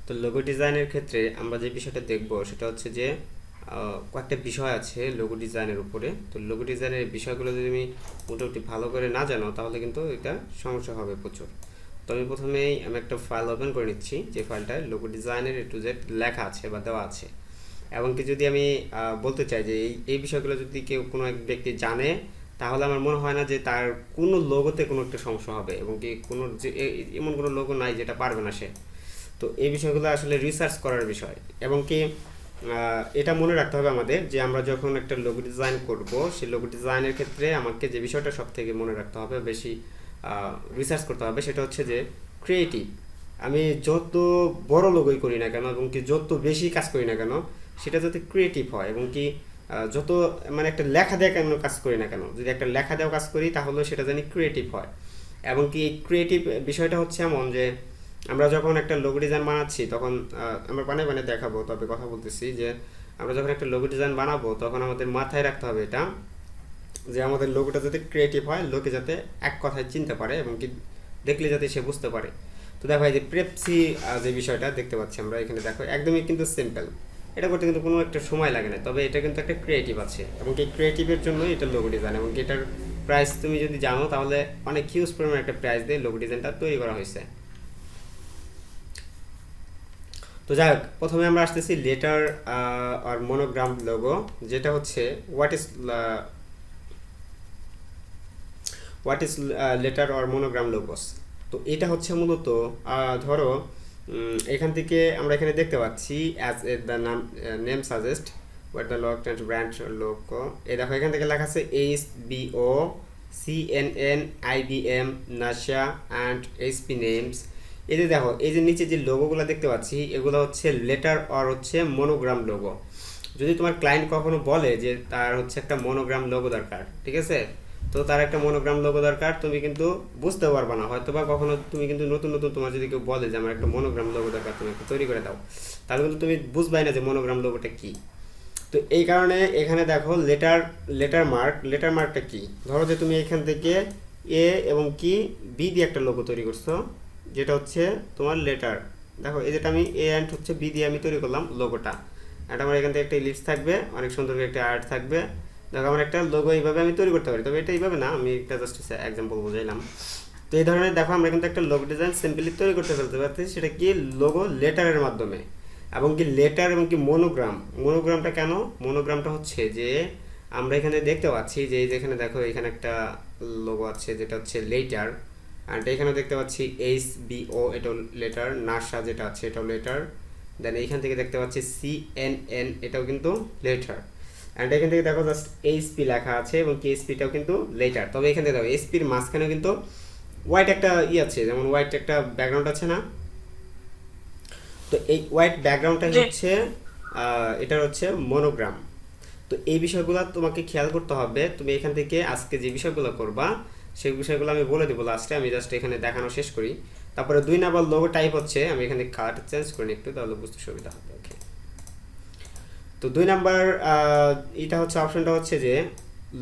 তো লোগো ডিজাইনের ক্ষেত্রে আমরা যে বিষয়টা দেখব সেটা হচ্ছে যে কয়েকটা বিষয় আছে লোগো ডিজাইনের উপরে। তো লোগো ডিজাইনের বিষয়গুলো যদি তুমি মোটামুটি ভালো করে না জানো তাহলে কিন্তু এটা সমস্যা হবে প্রচুর। তো আমি প্রথমেই একটা ফাইল ওপেন করে নিচ্ছি, যে ফাইলটায় লোগো ডিজাইনের A to Z লেখা আছে বা দেওয়া আছে। এবং কি যদি আমি বলতে চাই যে এই বিষয়গুলো যদি কেউ কোনো এক ব্যক্তি জানে, তাহলে আমার মনে হয় না যে তার কোনো লোগোতে কোনো একটা সমস্যা হবে, এবং কি কোনো যে এমন কোনো লোগো নাই যেটা পারবে না সে। তো এই বিষয়গুলো আসলে রিসার্চ করার বিষয়। এবং কি এটা মনে রাখতে হবে আমাদের যে আমরা যখন একটা লোগো ডিজাইন করব, সেই লোগো ডিজাইনের ক্ষেত্রে আমাকে যে বিষয়টা সব থেকে মনে রাখতে হবে, বেশি রিসার্চ করতে হবে, সেটা হচ্ছে যে ক্রিয়েটিভ। আমি যত বড় লোগোই করি না কেন এবং কি যত বেশি কাজ করি না কেন, সেটা যাতে ক্রিয়েটিভ হয়। এবং কি যত মানে একটা লেখা দেওয়া কেন কাজ করি না কেন, যদি একটা লেখা দেওয়া কাজ করি তাহলে সেটা জানি ক্রিয়েটিভ হয়। এবং কি ক্রিয়েটিভ বিষয়টা হচ্ছে এমন যে আমরা যখন একটা লোগো ডিজাইন বানাচ্ছি তখন আমরা বানিয়ে দেখাবো, তবে কথা বলতেছি যে আমরা যখন একটা লোগো ডিজাইন বানাবো তখন আমাদের মাথায় রাখতে হবে এটা, যে আমাদের লোগোটা যাতে ক্রিয়েটিভ হয়, লোকে যাতে এক কথায় চিনতে পারে এবং কি দেখলে যাতে সে বুঝতে পারে। তো দেখো এই যে পেপসি যে বিষয়টা দেখতে পাচ্ছি আমরা এখানে, দেখো একদমই কিন্তু সিম্পল, এটা করতে কিন্তু কোনো একটা সময় লাগে না, তবে এটা কিন্তু একটা ক্রিয়েটিভ আছে এবং এই ক্রিয়েটিভের জন্য এটা লোগো ডিজাইন। এবং এটার প্রাইস তুমি যদি জানো তাহলে অনেক হিউজ পরিমাণ একটা প্রাইস দিয়ে লোগো ডিজাইনটা তৈরি করা হয়েছে। তো যাই হোক, প্রথমে আমরা আসতেছি লেটার আর মনোগ্রাম লোগো, যেটা হচ্ছে what is letter or monogram logos. তো এটা হচ্ছে মূলত ধরো এখান থেকে আমরা এখানে দেখতে পাচ্ছি as the name suggest what the log and brand logo. এই দেখো এখান থেকে লেখা আছে HBO CNN IBM NASA and HP names. এই যে দেখো এই যে নিচে যে লোগোগুলো দেখতে পাচ্ছি এগুলো হচ্ছে লেটার অর হচ্ছে মনোগ্রাম লোগো। যদি তোমার ক্লায়েন্ট কখনো বলে যে তার হচ্ছে একটা মনোগ্রাম লোগো দরকার, ঠিক আছে, তো তার একটা মনোগ্রাম লোগো দরকার, তুমি কিন্তু বুঝতে পারবে না হয়তো বা কখনো, তুমি কিন্তু নতুন নতুন তোমার যদি কেউ বলে যে আমার একটা মনোগ্রাম লোগো দরকার, তুমি একটু তৈরি করে দাও, তাহলে কিন্তু তুমি বুঝবাই না যে মনোগ্রাম লোগোটা কি। তো এই কারণে এখানে দেখো লেটার মার্কটা কি। ধরো যে তুমি এখান থেকে এ এবং কি বি দিয়ে একটা লোগো তৈরি করছো, যেটা হচ্ছে তোমার লেটার। দেখো এই যেটা আমি এ অ্যান্ড হচ্ছে বি দিয়ে আমি তৈরি করলাম লোগোটা, আর আমার এখান থেকে একটা ইলিপস থাকবে, অনেক সুন্দর একটা আর্ট থাকবে। দেখো আমার একটা লোগো এইভাবে আমি তৈরি করতে পারি, তবে এটা এইভাবে না, আমি একটা জাস্ট এক্সাম্পল বুঝাইলাম। তো এই ধরনের দেখো আমরা কিন্তু একটা লোগো ডিজাইন সিম্পলি তৈরি করতে ফেলতে পারছি, সেটা কি লোগো লেটারের মাধ্যমে। এবং কি লেটার এবং কি মনোগ্রামটা কেন, মনোগ্রামটা হচ্ছে যে আমরা এখানে দেখতে পাচ্ছি যে যেখানে দেখো এখানে একটা লোগো আছে যেটা হচ্ছে লেটার, আর এখানে দেখতে পাচ্ছি HBO, এটাও লেটার, নাসা যেটা আছে এটাও লেটার, দেন এইখান থেকে দেখতে পাচ্ছি CNN, এটাও কিন্তু লেটার, অ্যান্ড এখান থেকে দেখো জাস্ট HP লেখা আছে এবং KSPটাও কিন্তু লেটার। তবে এখানে দেখো SPর মাঝখানে কিন্তু হোয়াইট একটা আছে, যেমন হোয়াইট একটা ব্যাকগ্রাউন্ড আছে না, তো এই হোয়াইট ব্যাকগ্রাউন্ডটা হচ্ছে এটার হচ্ছে মনোগ্রাম। তো এই বিষয়গুলো তোমাকে খেয়াল করতে হবে। তুমি এখান থেকে আজকে যে বিষয়গুলো করবা সেই বিষয়গুলো আমি বলে দেবো লাস্টে, আমি জাস্ট এখানে দেখানো শেষ করি। তারপরে 2 নাম্বার লোগো টাইপ হচ্ছে, আমি এখানে কালারটা চেঞ্জ করি একটু, তাহলে বুঝতে সুবিধা হবে। ওকে, তো 2 নাম্বার এটা হচ্ছে অপশনটা হচ্ছে যে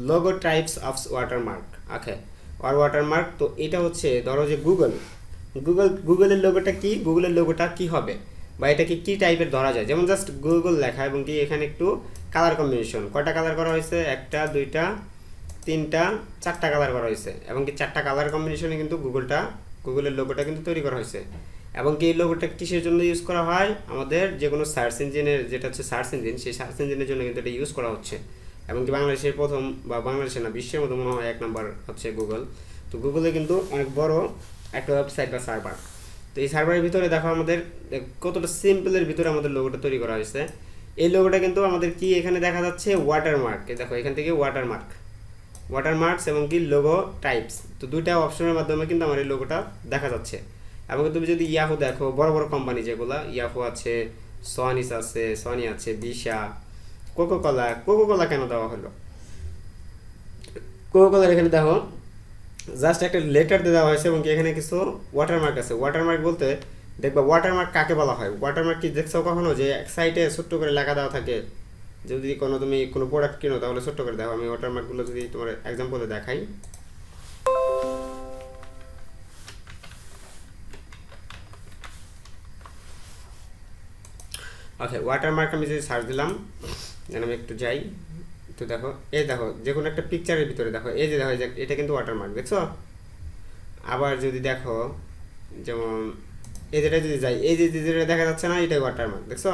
logo types of watermark. Okay, আর ওয়াটারমার্ক, তো এটা হচ্ছে ধরো যে গুগলের লোগোটা কি, গুগলের লোগোটা কি হবে বা এটাকে কি টাইপের ধরা যায়, যেমন জাস্ট গুগল লেখা এবং কি এখানে একটু কালার কম্বিনেশন, কয়টা কালার করা হয়েছে, 1টা 2টা 3টা 4টা কালার করা হয়েছে, এবং কি 4টা কালার কম্বিনেশনে কিন্তু গুগলের লোগোটা কিন্তু তৈরি করা হয়েছে। এবং কি এই লোগোটা কিসের জন্য ইউজ করা হয়, আমাদের যে কোনো সার্চ ইঞ্জিনের, যেটা হচ্ছে সার্চ ইঞ্জিন, সেই সার্চ ইঞ্জিনের জন্য কিন্তু এটা ইউজ করা হচ্ছে। এবং কি বাংলাদেশের প্রথম, বা বাংলাদেশে না বিশ্বের মধ্যে মনে হয় 1 নাম্বার হচ্ছে গুগল। তো গুগলে কিন্তু অনেক বড় একটা ওয়েবসাইট বা সার্ভার। তো এই সার্ভারের ভিতরে দেখো আমাদের কতটা সিম্পলের ভিতরে আমাদের লোগোটা তৈরি করা হয়েছে। এই লোগোটা কিন্তু আমাদের কি এখানে দেখা যাচ্ছে ওয়াটারমার্ক, দেখো এখান থেকে ওয়াটারমার্কস এবং কি লোগো টাইপস, তো 2টা অপশনের মাধ্যমে কিন্তু আমার এই লোগোটা দেখা যাচ্ছে। এবং তুমি যদি ইয়াহু দেখো, বড় বড় কোম্পানি যেগুলো, ইয়াহু আছে, সনি আছে, বিশা, কোকোকোলা কেন দেওয়া হলো, কোকোকোলার এখানে দেখো জাস্ট একটা লেটার দিয়ে দেওয়া হয়েছে এবং এখানে কিছু ওয়াটারমার্ক আছে। ওয়াটারমার্ক বলতে দেখবা ওয়াটারমার্ক কাকে বলা হয়, ওয়াটারমার্ক কি দেখছো কখনো যে এক সাইডে ছোট্ট করে লেখা দেওয়া থাকে, যদি তুমি কোনো প্রোডাক্ট কিনো তাহলে ছোট্ট করে দেখো। আমি ওয়াটারমার্কগুলো যদি তোমার এক্সাম্পলে দেখাই, ওকে, ওয়াটারমার্ক আমি যদি সার্চ দিলাম, যেন আমি একটু যাই, তো দেখো এই দেখো যে কোনো একটা পিকচারের ভিতরে দেখো এই যে দেখো এটা কিন্তু ওয়াটারমার্ক, দেখছো? আবার যদি দেখো যেমন এই যেটা যদি যাই, এই যে যেটা দেখা যাচ্ছে না, এটাই ওয়াটারমার্ক, দেখছো?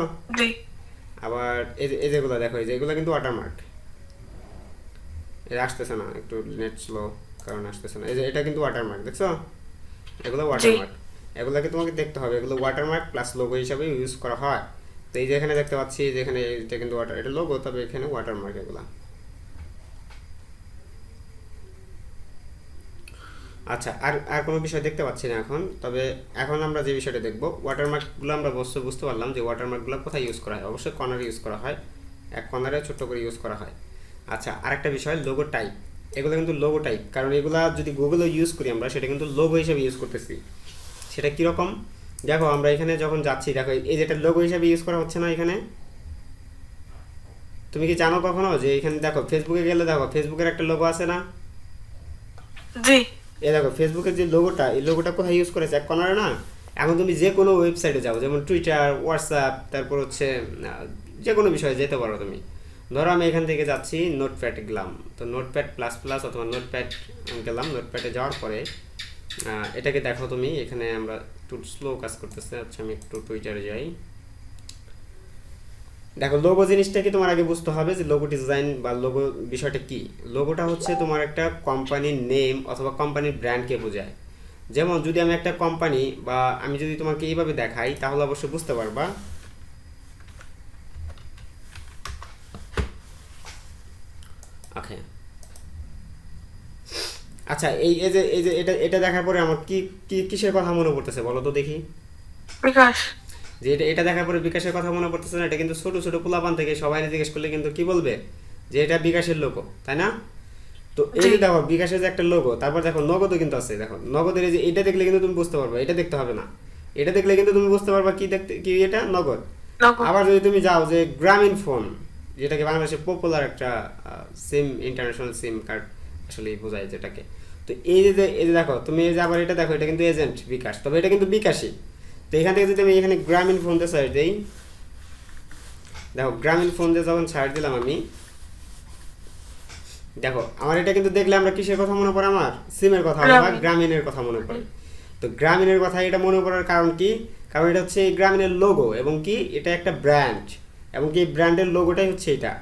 আবার এই যেগুলো দেখো, এই যে এগুলো কিন্তু ওয়াটারমার্ক। এটা আসতেছে না, একটু নেট স্লো কারণ আসতেছে না। এই যে এটা কিন্তু ওয়াটারমার্ক, দেখছো? এগুলো ওয়াটারমার্ক, এগুলোকে তোমাকে দেখতে হবে, এগুলো ওয়াটারমার্ক প্লাস লোগো হিসাবে ইউজ করা হয়। তো এই যে এখানে দেখতে পাচ্ছি যে এখানে এটা কিন্তু এটা লোগো, তবে এখানে ওয়াটারমার্ক এগুলা। আচ্ছা, আর আর কোনো বিষয় দেখতে পাচ্ছি না এখন। তবে এখন আমরা যে বিষয়টা দেখব, ওয়াটারমার্কগুলো আমরা অবশ্যই বুঝতে পারলাম যে ওয়াটারমার্কগুলো কোথায় ইউজ করা হয়। অবশ্যই কর্নারে ইউজ করা হয়, এক কর্নারে ছোট্ট করে ইউজ করা হয়। আচ্ছা, আরেকটা বিষয় লোগো টাইপ। এগুলো কিন্তু লোগো টাইপ, কারণ এগুলা যদি গুগলে ইউজ করি আমরা, সেটা কিন্তু লোগো হিসেবে ইউজ করতেছি। সেটা কীরকম দেখো, আমরা এখানে যখন যাচ্ছি দেখো এই যেটা লোগো হিসেবে ইউজ করা হচ্ছে না এখানে। তুমি কি জানো কখনো যে এখানে দেখো ফেসবুকে গেলে দেখো ফেসবুকের একটা লোগো আছে না? জি এই দেখো ফেসবুকের যে লোগোটা, এই লোগোটা কোথায় ইউজ করেছে? এক কর্নারে না? এখন তুমি যে কোনো ওয়েবসাইটে যাও, যেমন টুইটার, হোয়াটসঅ্যাপ, তারপর হচ্ছে যে কোনো বিষয়ে যেতে পারো তুমি। ধরো আমি এখান থেকে যাচ্ছি নোটপ্যাড গেলাম, তো নোটপ্যাড প্লাস প্লাস অথবা নোটপ্যাড গেলাম, নোটপ্যাডে যাওয়ার পরে এটাকে দেখো তুমি, এখানে আমরা একটু স্লো কাজ করতেছে। আচ্ছা, আমি একটু টুইটারে যাই। দেখো লোগো জিনিসটা কি তোমার আগে বুঝতে হবে যে লোগো ডিজাইন বা লোগো বিষয়টা কি। লোগোটা হচ্ছে তোমার একটা কোম্পানির নেম অথবা কোম্পানির ব্র্যান্ডকে বোঝায়। যেমন যদি আমি একটা কোম্পানি বা আমি যদি তোমাকে এইভাবে দেখাই, তাহলে অবশ্যই বুঝতে পারবা। ওকে, আচ্ছা, এই যে এটা এটা দেখার পরে আমার কি কি কিসের কথা মনে পড়তেছে বলো তো দেখি? বিকাশ। যে এটা এটা দেখার পরে বিকাশের কথা মনে পড়তেছে না? এটা কিন্তু ছোট ছোট পোলাপান থেকে সবাই জিজ্ঞেস করলে কিন্তু কি বলবে? যে এটা বিকাশের লোগো, তাই না? তো এই যে দেখো বিকাশের যে একটা লোগো, তারপর দেখো নগদও কিন্তু আছে। দেখো নগদের এই যে এটা দেখলে কিন্তু তুমি বুঝতে পারবে, এটা দেখতে হবে না। এটা দেখলে কিন্তু তুমি বুঝতে পারবা কি দেখতে, কি এটা নগদ। আবার যদি তুমি যাও যে গ্রামীণ ফোন, যেটাকে বাংলাদেশে পপুলার একটা সিম, ইন্টারন্যাশনাল সিম কার্ড আসলে বোঝায় যেটাকে। তো এই যে দেখো তুমি, এই যে আবার এটা দেখো, এটা কিন্তু এজেন্ট বিকাশ, তবে এটা কিন্তু বিকাশই। তো এখান থেকে যদি আমি এখানে গ্রামীণ ফোন দিয়ে সার্চ দিই, দেখো গ্রামীণ ফোন দিয়ে যখন সার্চ দিলাম আমি, দেখো আমার এটা কিন্তু দেখলে আমরা কিসের কথা মনে পড়ে? আমার সিমের কথা বা গ্রামীণের কথা মনে পড়ে। তো গ্রামীণের কথা এটা মনে পড়ার কারণ কি? কারণ এটা হচ্ছে এই গ্রামীণের লোগো, এবং কি এটা একটা ব্র্যান্ড, এবং কি এই ব্র্যান্ডের লোগোটাই হচ্ছে এটা।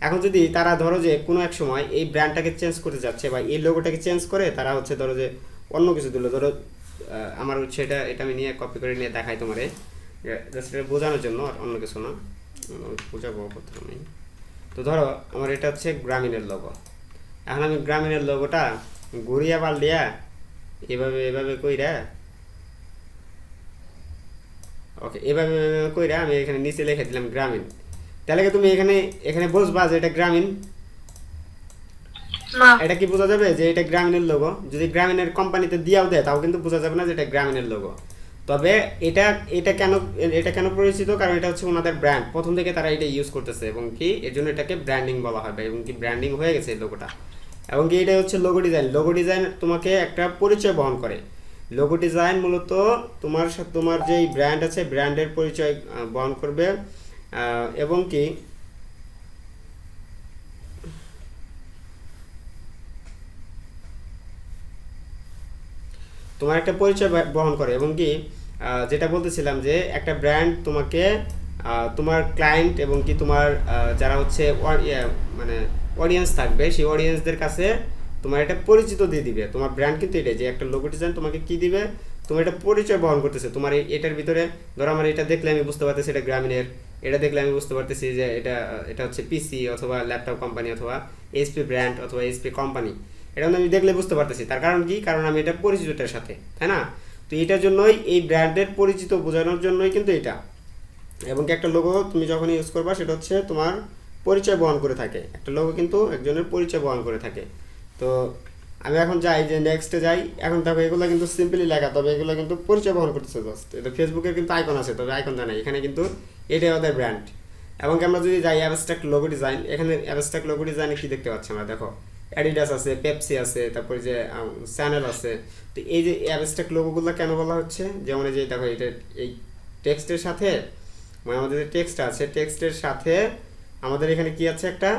এখন যদি তারা ধরো যে কোনো এক সময় এই ব্র্যান্ডটাকে চেঞ্জ করতে যাচ্ছে বা এই লোগোটাকে চেঞ্জ করে, তারা হচ্ছে ধরো যে অন্য কিছু দিল, ধরো আমার হচ্ছে এটা আমি নিয়ে কপি করে নিয়ে দেখাই তোমারে, জাস্ট এটা বোঝানোর জন্য, আর অন্য কিছু না, বোঝাবো প্রথমে। তো ধরো আমার এটা হচ্ছে গ্রামীণের লোগো। এখন আমি গ্রামীণের লোগোটা ঘুরিয়া পাল্টিয়া এভাবে এভাবে কইরা, ওকে, এভাবে এভাবে কইরা আমি এখানে নিচে লিখে দিলাম গ্রামীণ। তাহলে কি তুমি এখানে এখানে বুঝবা যে এটা গ্রামীণ? এটা কি বোঝা যাবে যে এটা গ্রামীণের লোগো? যদি গ্রামীণের কোম্পানিতে দিয়াও দেয়, তাও কিন্তু বোঝা যাবে না যে এটা গ্রামীণের লোগো। তবে এটা এটা কেন পরিচিত? কারণ এটা হচ্ছে ওনাদের ব্র্যান্ড, প্রথম থেকে তারা এটা ইউজ করতেছে, এবং কি এর জন্য এটাকে ব্র্যান্ডিং বলা হয়, এবং কি ব্র্যান্ডিং হয়ে গেছে এই লোগোটা। এবং কি এটা হচ্ছে লোগো ডিজাইন। লোগো ডিজাইন তোমাকে একটা পরিচয় বহন করে। লোগো ডিজাইন মূলত তোমার সাথে তোমার যেই ব্র্যান্ড আছে, ব্র্যান্ডের পরিচয় বহন করবে, এবং কি তোমার একটা পরিচয় বহন করে। এবং কি যেটা বলতেছিলাম যে একটা ব্র্যান্ড তোমাকে তোমার ক্লায়েন্ট এবং কি তোমার যারা হচ্ছে মানে অডিয়েন্স থাকবে, সেই অডিয়েন্সদের কাছে তোমার একটা পরিচিত দিয়ে দিবে। তোমার ব্র্যান্ড কিন্তু এটাই, যে একটা লোগো ডিজাইন তোমাকে কি দিবে, তোমার একটা পরিচয় বহন করতেছে। তোমার এটার ভিতরে ধরো আমার এটা দেখলে আমি বুঝতে পারতেছি এটা গ্রামীণের, এটা দেখলে আমি বুঝতে পারতেছি যে এটা হচ্ছে পিসি অথবা ল্যাপটপ কোম্পানি অথবা এইচপি ব্র্যান্ড অথবা এইচপি কোম্পানি। এটা আমি দেখলে বুঝতে পারতেছি। তার কারণ কি? কারণ আমি এটা পরিচিতটার সাথে, তাই না? তো এটার জন্যই, এই ব্র্যান্ডের পরিচিত বোঝানোর জন্যই কিন্তু এটা। এবং একটা লোগো তুমি যখন ইউজ করবা, সেটা হচ্ছে তোমার পরিচয় বহন করে থাকে। একটা লোগো কিন্তু একজনের পরিচয় বহন করে থাকে। তো আমি এখন যাই, যে নেক্সটে যাই। এখন দেখো এগুলো কিন্তু সিম্পলি লেখা, তবে এগুলো কিন্তু পরিচয় বহন করতেছে জাস্ট। এটা ফেসবুকের কিন্তু আইকন আছে, তবে আইকনটা নেই এখানে, কিন্তু এটাই ওদের ব্র্যান্ড। এবং আমরা যদি যাই অ্যাবস্ট্রাক্ট লোগো ডিজাইন, এখানে অ্যাবস্ট্রাক্ট লোগো ডিজাইনে কি দেখতে পাচ্ছি আমরা? দেখো অ্যাডিডাস আছে, পেপসি আছে, তারপরে যে চ্যানেল আছে। তো এই যে অ্যাবস্ট্রাক্ট লোগোগুলো কেন বলা হচ্ছে? যেমন এই যে দেখো এটা এই টেক্সটের সাথে মানে আমাদের যে টেক্সট আছে টেক্সটের সাথে আমাদের এখানে কি আছে একটা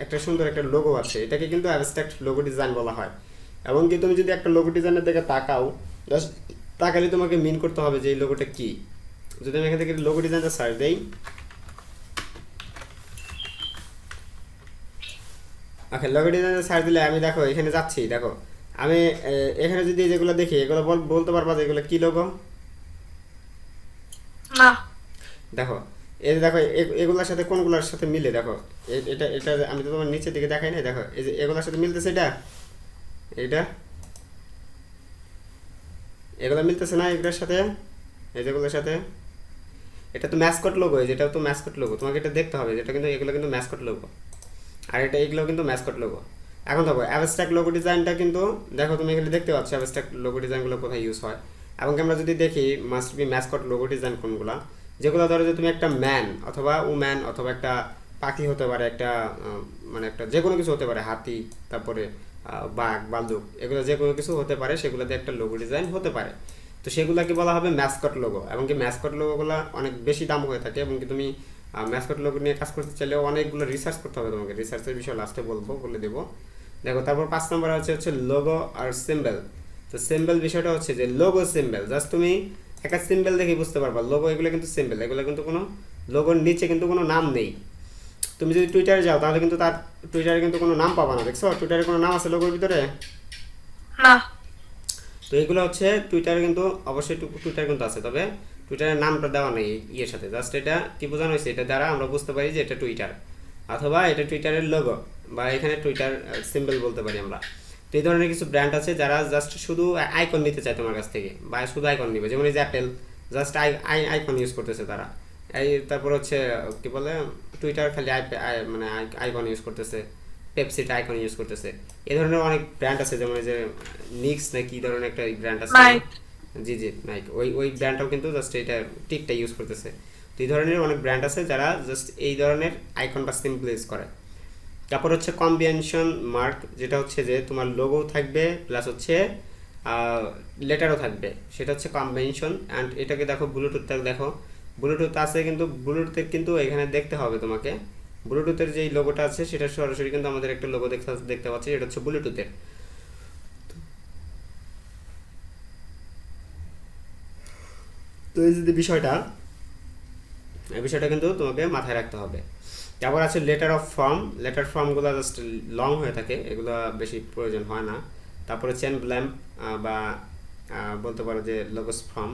একটা সুন্দর একটা লোগো আছে, এটাকে কিন্তু অ্যাবস্ট্রাক্ট লোগো ডিজাইন বলা হয়। এবং কি তুমি যদি একটা লোগো ডিজাইনের দিকে তাকাও, জাস্ট তাকালে তোমাকে মিন করতে হবে যে এই লোগোটা কি। যদি আমি এখান থেকে লোগো ডিজাইনটা সার্চ দেই, ওকে লোগো ডিজাইনটা সার্চ দিলে আমি দেখো এখানে যাচ্ছি, দেখো আমি এখানে যদি যেগুলো দেখি এগুলো বলতে পারবা যে এগুলো কি লোগো? না। দেখো এই যে দেখো এগুলোর সাথে কোনগুলোর সাথে মিলে, দেখো এটা এটা আমি তো তোমার নিচের দিকে দেখাই না, দেখো এই যে এগুলোর সাথে মিলতেছে, এটা এটা এগুলো মিলতেছে না এগুলোর সাথে, এই যেগুলোর সাথে এটা তো ম্যাসকট লোগো, যেটাও তো ম্যাসকট লোগো, তোমাকে এটা দেখতে হবে, যেটা কিন্তু এগুলো কিন্তু ম্যাসকট লোগো, আর এটা এগুলো কিন্তু ম্যাসকট লোগো। এখন দেখো অ্যাবস্ট্রাক্ট লোগো ডিজাইনটা কিন্তু দেখো তুমি এখানে দেখতে পাচ্ছ অ্যাবস্ট্রাক্ট লোগো ডিজাইনগুলো কোথায় ইউজ হয়। এবং আমরা যদি দেখি must be mascot logo design কোনগুলো, যেগুলো ধরো যে তুমি একটা ম্যান অথবা উম্যান অথবা একটা পাখি হতে পারে, একটা মানে একটা যে কোনো কিছু হতে পারে, হাতি, তারপরে বাঘ, বালুক, এগুলো যে কোনো কিছু হতে পারে, সেগুলোতে একটা লোগো ডিজাইন হতে পারে। তো সেগুলোকে বলা হবে ম্যাসকট লোগো। এবং কি ম্যাসকট লোগোগুলো অনেক বেশি দাম হয়ে থাকে, এবং কি তুমি ম্যাসকট লোগো নিয়ে কাজ করতে চাইলেও অনেকগুলো রিসার্চ করতে হবে তোমাকে, রিসার্চের বিষয় লাস্টে বলে দেবো। দেখো তারপর 5 নম্বর হচ্ছে লোগো আর সিম্বল। তো সিম্বল বিষয়টা হচ্ছে যে লোগো সিম্বল, জাস্ট তুমি একটা সিম্বল দেখে বুঝতে পারবা লোগো, এগুলো কিন্তু সিম্বল, এগুলো কিন্তু কোনো লোগোর নিচে কিন্তু কোনো নাম নেই। তুমি যদি টুইটারে যাও তাহলে কিন্তু তার টুইটারে কিন্তু কোনো নাম পাবা না, দেখছো টুইটারে কোনো নাম আছে লোগোর ভিতরে? না। তো এগুলো হচ্ছে টুইটারে কিন্তু অবশ্যই টুইটার কিন্তু আছে, তবে টুইটারের নামটা দেওয়া নেই ইয়ের সাথে, জাস্ট এটা কি বোঝানো হয়েছে, এটা দ্বারা আমরা বুঝতে পারি যে এটা টুইটার, অথবা এটা টুইটারের লোগো, বা এখানে টুইটার সিম্বল বলতে পারি আমরা। তো এই ধরনের কিছু ব্র্যান্ড আছে যারা জাস্ট শুধু আইকন নিতে চায় তোমার কাছ থেকে, বা শুধু আইকন নিবে, যেমন এই যে অ্যাপেল জাস্ট আইকন ইউজ করতেছে তারা, এই তারপর হচ্ছে কি বলে টুইটার খালি মানে আইকন ইউজ করতেছে, পেপসিটা আইকন ইউজ করতেছে। এই ধরনের অনেক ব্র্যান্ড আছে, যেমন এই যে নিক্স না কি ধরনের একটা ব্র্যান্ড আছে, জি জি নাইক, ওই ব্র্যান্ডটাও কিন্তু জাস্ট এটা টিকটা ইউজ করতেছে। তো এই ধরনের অনেক ব্র্যান্ড আছে যারা জাস্ট এই ধরনের আইকন বা সিম্বল ইউজ করে। তারপর হচ্ছে কম্বিনেশন মার্ক, যেটা হচ্ছে যে তোমার লোগো থাকবে প্লাস হচ্ছে লেটারও থাকবে, সেটা হচ্ছে কম্বিনেশন। অ্যান্ড এটাকে দেখো ব্লুটুথটা দেখো, ব্লুটুথ আছে কিন্তু ব্লুটুথের কিন্তু এখানে দেখতে হবে তোমাকে, ব্লুটুথের যেই লোগোটা আছে সেটা সরাসরি কিন্তু আমাদের একটা লোগো দেখতে পাচ্ছি, এটা হচ্ছে ব্লুটুথের। তো এই যে বিষয়টা, এই বিষয়টা কিন্তু তোমাকে মাথায় রাখতে হবে। তারপর আছে লেটার অফ ফর্ম, লেটার ফর্মগুলো জাস্ট লং হয়ে থাকে, এগুলো বেশি প্রয়োজন হয় না। তারপরে চেন ব্ল্যাম্প বা বলতে পারো যে লোগোস ফর্ম,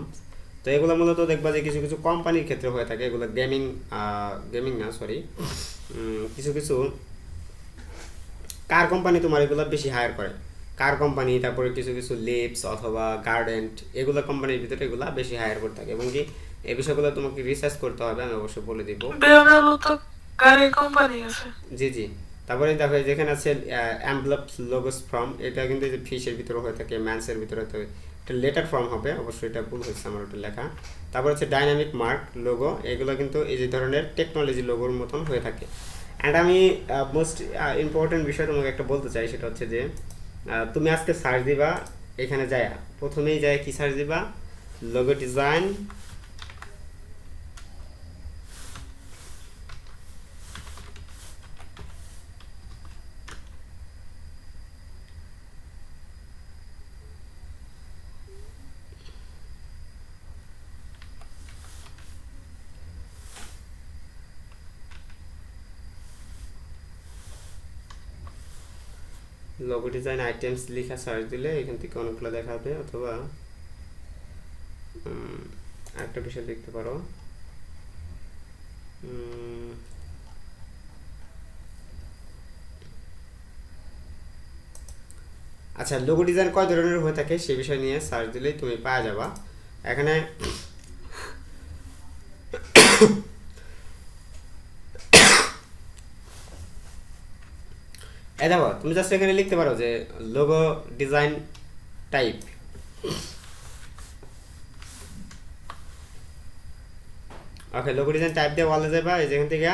তো এগুলো মূলত দেখবা যে কিছু কিছু কোম্পানির ক্ষেত্রে হয়ে থাকে, এগুলো গেমিং না সরি, কিছু কিছু কার কোম্পানি তোমার এগুলো বেশি হায়ার করে, কার কোম্পানি, তারপরে কিছু কিছু লিপস অথবা গার্ডেন্ট, এগুলো কোম্পানির ভিতরে এগুলো বেশি হায়ার করে থাকে। এবং কি এই বিষয়গুলো তোমাকে রিসার্চ করতে হবে, আমি অবশ্যই বলে দিব। বেরোনো তো গাড়ি কোম্পানি আছে। জি জি। তারপরে দেখো যেখানে আছে এমভেলপ লোগোস ফর্ম, এটা কিন্তু এই যে ফিশের ভিতরে হয়ে থাকে, ম্যানসের ভিতরে হয়ে থাকে, এটা লেটার ফর্ম হবে, অবশ্যই এটা ভুল হয়েছে আমার ওটা লেখা। তারপর হচ্ছে ডাইনামিক মার্ক লোগো, এগুলো কিন্তু এই যে ধরনের টেকনোলজি লোগোর মতন হয়ে থাকে। অ্যান্ড আমি মোস্ট ইম্পর্টেন্ট বিষয় তোমাকে একটা বলতে চাই, সেটা হচ্ছে যে তুমি আজকে সার্চ দিবা, এখানে যায় প্রথমেই যায় কি সার্চ দিবা, logo design, logo design items লিখা সার্চ দিলে এখান থেকে অনেকগুলো দেখাবে, অথবা একটা বিষয় দেখতে পারো, আচ্ছা লোগো ডিজাইন কয় ধরনের হয়ে থাকে সে বিষয় নিয়ে সার্চ দিলেই তুমি পাওয়া যাবা। এখানে দেখো তুমি জাস্ট এখানে লিখতে পারো যে লোগো ডিজাইন টাইপ, ওকে লোগো ডিজাইন টাইপ দিয়ে বলা যাবে, এই যেখান থেকে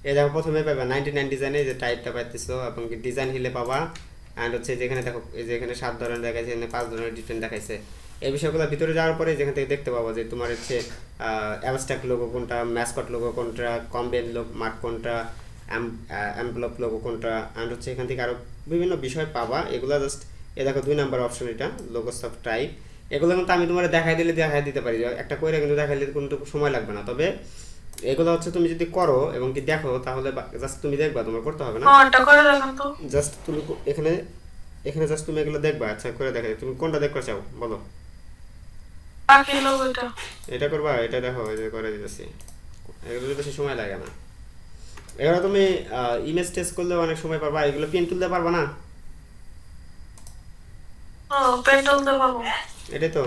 এই দেখো প্রথমে পাবা 99 ডিজাইনে যে টাইপটা পাইতেছো, এবং ডিজাইন হিলে পাবা। অ্যান্ড হচ্ছে যেখানে দেখো এই যে এখানে 7 ধরনের দেখাইছে, এখানে 5 ধরনের ডিফারেন্ট দেখাইছে, এই বিষয়গুলো ভিতরে যাওয়ার পরে যেখান থেকে দেখতে পাবো যে তোমার হচ্ছে অ্যাবস্ট্রাক্ট লোগো কোনটা, ম্যাসকট লোগো কোনটা, কম্বেন মার্ক কোনটা, এমভেলপ লোগো কোনটা, অ্যান্ড হচ্ছে এখান থেকে আরও বিভিন্ন বিষয় পাবা। এগুলো জাস্ট দেখো 2 নাম্বার অপশন, এটা লোগোস অফ টাইপ। এগুলো কিন্তু আমি তোমার দেখাই দিতে পারি, একটা করে কিন্তু দেখাই দিতে কোনো সময় লাগবে না। তবে এগুলো হচ্ছে তুমি যদি করো এবং কি দেখো তাহলে জাস্ট তুমি দেখবা, তোমার করতে হবে না। এটা করে দেখান তো। জাস্ট তুমি এখানে এখানে জাস্ট তুমি এগুলো দেখবা, আচ্ছা করে দেখাই। তুমি কোনটা দেখতে চাও বলো? বাকি লোগো এটা। এটা করবা, এটা দেখো এই যে করে দিতেছি। এগুলো বেশি সময় লাগে না। এগুলো তুমি ইমেজ টেস্ট করলে অনেক সময় পারবা। এগুলো পেন তুলতে পারবা না? পেন্টল দিতে পারবো। এটাই তো,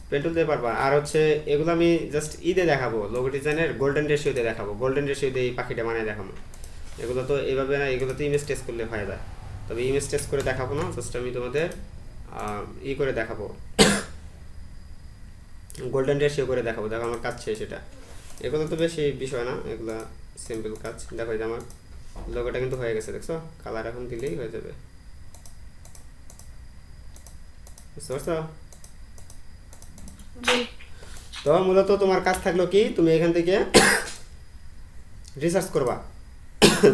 পেন তুলতে পারবা। আর হচ্ছে এগুলো আমি জাস্ট দেখাবো, লোগো ডিজাইনের গোল্ডেন রেশিওতে দেখাবো, গোল্ডেন রেশিওতে এই পাখিটা বানিয়ে দেখাবো। এগুলো তো এইভাবে না, এগুলো তো ইমেজ টেস্ট করলে হয়ে যায়। তবে ইমেজ টেস্ট করে দেখাবো না, জাস্ট আমি তোমাদের করে দেখাবো, গোল্ডেন রেশিও করে দেখাবো। দেখো আমার কাজ শেষ এটা। এগুলো তো বেশি বিষয় না, এগুলা সিম্পল কাজ। দেখো এই যে আমার লোগোটা কিন্তু হয়ে গেছে, দেখছো? কালার এখন দিলেই হয়ে যাবে, বুঝতে পারছো? জি। তো মূলত তোমার কাজ থাকলো কি, তুমি এখান থেকে রিসার্চ করবা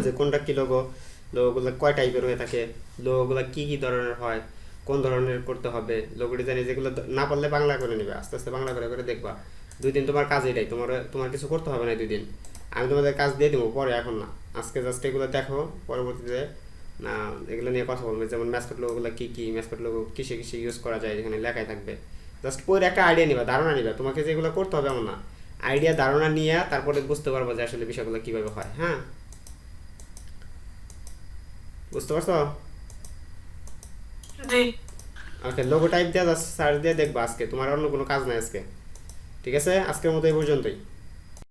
যে কোনটা কি লোগো, লোগোগুলো কয় টাইপের হয়ে থাকে, লোগোগুলো কি কি ধরনের হয়, কোন ধরনের করতে হবে। লোগো ডিজাইনে যেগুলো না পারলে বাংলা করে নেবে, আস্তে আস্তে বাংলা করে করে দেখবা। 2 দিন তোমার কাজ এটাই, তোমার কিছু করতে হবে না 2 দিন। আমি তোমাদের কাজ দিয়ে দেবো পরে, এখন না। আজকে জাস্ট এগুলো দেখো, পরবর্তীতে না এগুলো নিয়ে কথা বলবে। যেমন ম্যাসকট লোগোগুলো কি কি, ম্যাসকট লোগো কিসে কিসে ইউজ করা যায়, যেখানে লেখাই থাকবে। জাস্ট পরে একটা আইডিয়া নিবা, ধারণা নিবা। তোমাকে যেগুলো করতে হবে এমন না, আইডিয়া ধারণা নিয়ে তারপরে বুঝতে পারবো যে আসলে বিষয়গুলো কিভাবে হয়। হ্যাঁ, বুঝতে পারছো? জি। ওকে, লোগো টাইপ দিয়ে জাস্ট সার্চ দিয়ে দেখবা। আজকে তোমার অন্য কোনো কাজ নাই আজকে, ঠিক আছে? আজকের মতো এই পর্যন্তই।